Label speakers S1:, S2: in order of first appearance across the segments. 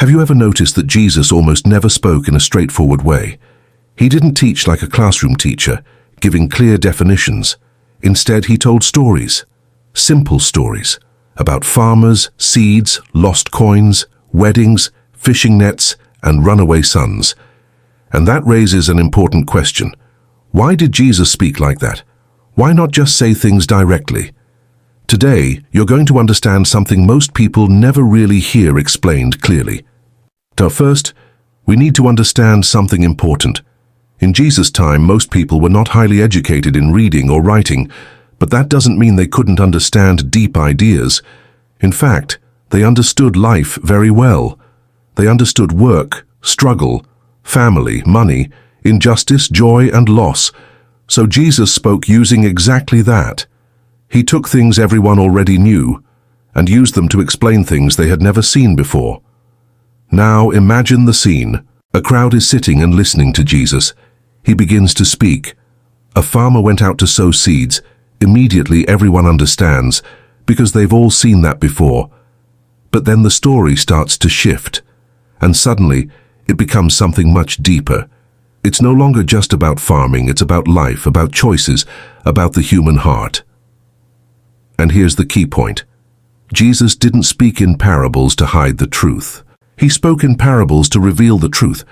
S1: Have you ever noticed that Jesus almost never spoke in a straightforward way? He didn't teach like a classroom teacher, giving clear definitions. Instead, he told stories, simple stories, about farmers, seeds, lost coins, weddings, fishing nets, and runaway sons. And that raises an important question. Why did Jesus speak like that? Why not just say things directly? Today, you're going to understand something most people never really hear explained clearly. So first, we need to understand something important. In Jesus' time, most people were not highly educated in reading or writing, but that doesn't mean they couldn't understand deep ideas. In fact, they understood life very well. They understood work, struggle, family, money, injustice, joy, and loss. So Jesus spoke using exactly that. He took things everyone already knew and used them to explain things they had never seen before. Now imagine the scene. A crowd is sitting and listening to Jesus. He begins to speak. A farmer went out to sow seeds. Immediately everyone understands, because they've all seen that before. But then the story starts to shift, and suddenly it becomes something much deeper. It's no longer just about farming, it's about life, about choices, about the human heart. And here's the key point. Jesus didn't speak in parables to hide the truth. He spoke in parables to reveal the truth,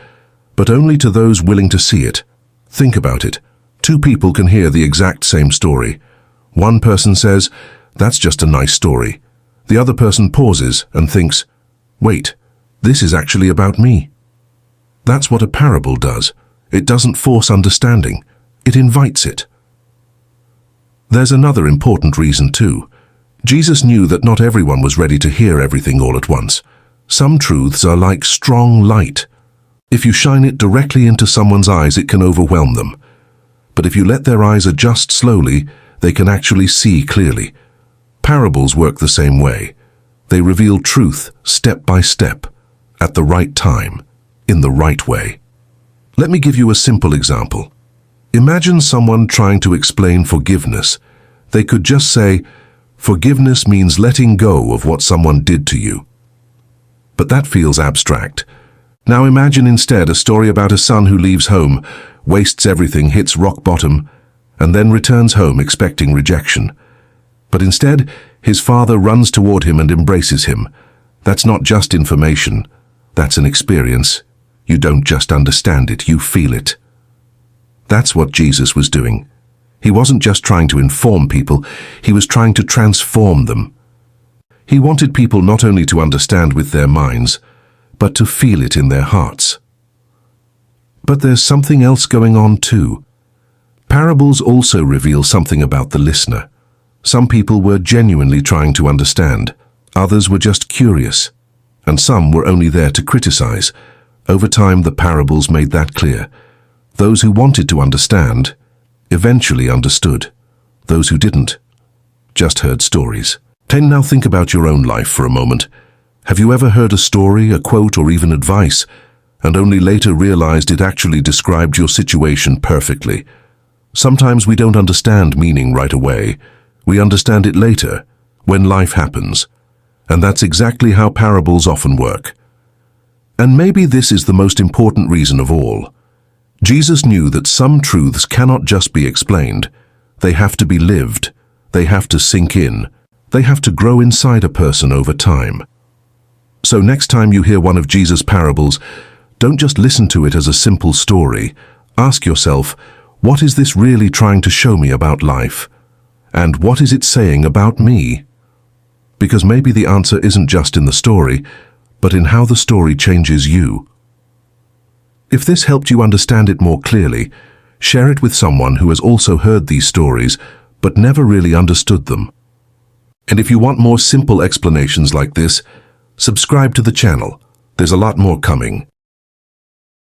S1: but only to those willing to see it. Think about it. Two people can hear the exact same story. One person says, "That's just a nice story." The other person pauses and thinks, "Wait, this is actually about me." That's what a parable does. It doesn't force understanding. It invites it. There's another important reason too. Jesus knew that not everyone was ready to hear everything all at once. Some truths are like strong light. If you shine it directly into someone's eyes, it can overwhelm them. But if you let their eyes adjust slowly, they can actually see clearly. Parables work the same way. They reveal truth step by step, at the right time, in the right way. Let me give you a simple example. Imagine someone trying to explain forgiveness. They could just say, "Forgiveness means letting go of what someone did to you." But that feels abstract. Now imagine instead a story about a son who leaves home, wastes everything, hits rock bottom, and then returns home expecting rejection. But instead, his father runs toward him and embraces him. That's not just information. That's an experience. You don't just understand it, you feel it. That's what Jesus was doing. He wasn't just trying to inform people, he was trying to transform them. He wanted people not only to understand with their minds, but to feel it in their hearts. But there's something else going on too. Parables also reveal something about the listener. Some people were genuinely trying to understand, others were just curious, and some were only there to criticize. Over time, the parables made that clear. Those who wanted to understand eventually understood. Those who didn't just heard stories. Now think about your own life for a moment. Have you ever heard a story, a quote, or even advice, and only later realized it actually described your situation perfectly? Sometimes we don't understand meaning right away. We understand it later, when life happens. And that's exactly how parables often work. And maybe this is the most important reason of all. Jesus knew that some truths cannot just be explained. They have to be lived. They have to sink in. They have to grow inside a person over time. So next time you hear one of Jesus' parables, don't just listen to it as a simple story. Ask yourself, what is this really trying to show me about life? And what is it saying about me? Because maybe the answer isn't just in the story, but in how the story changes you. If this helped you understand it more clearly, share it with someone who has also heard these stories, but never really understood them. And if you want more simple explanations like this, subscribe to the channel. There's a lot more coming.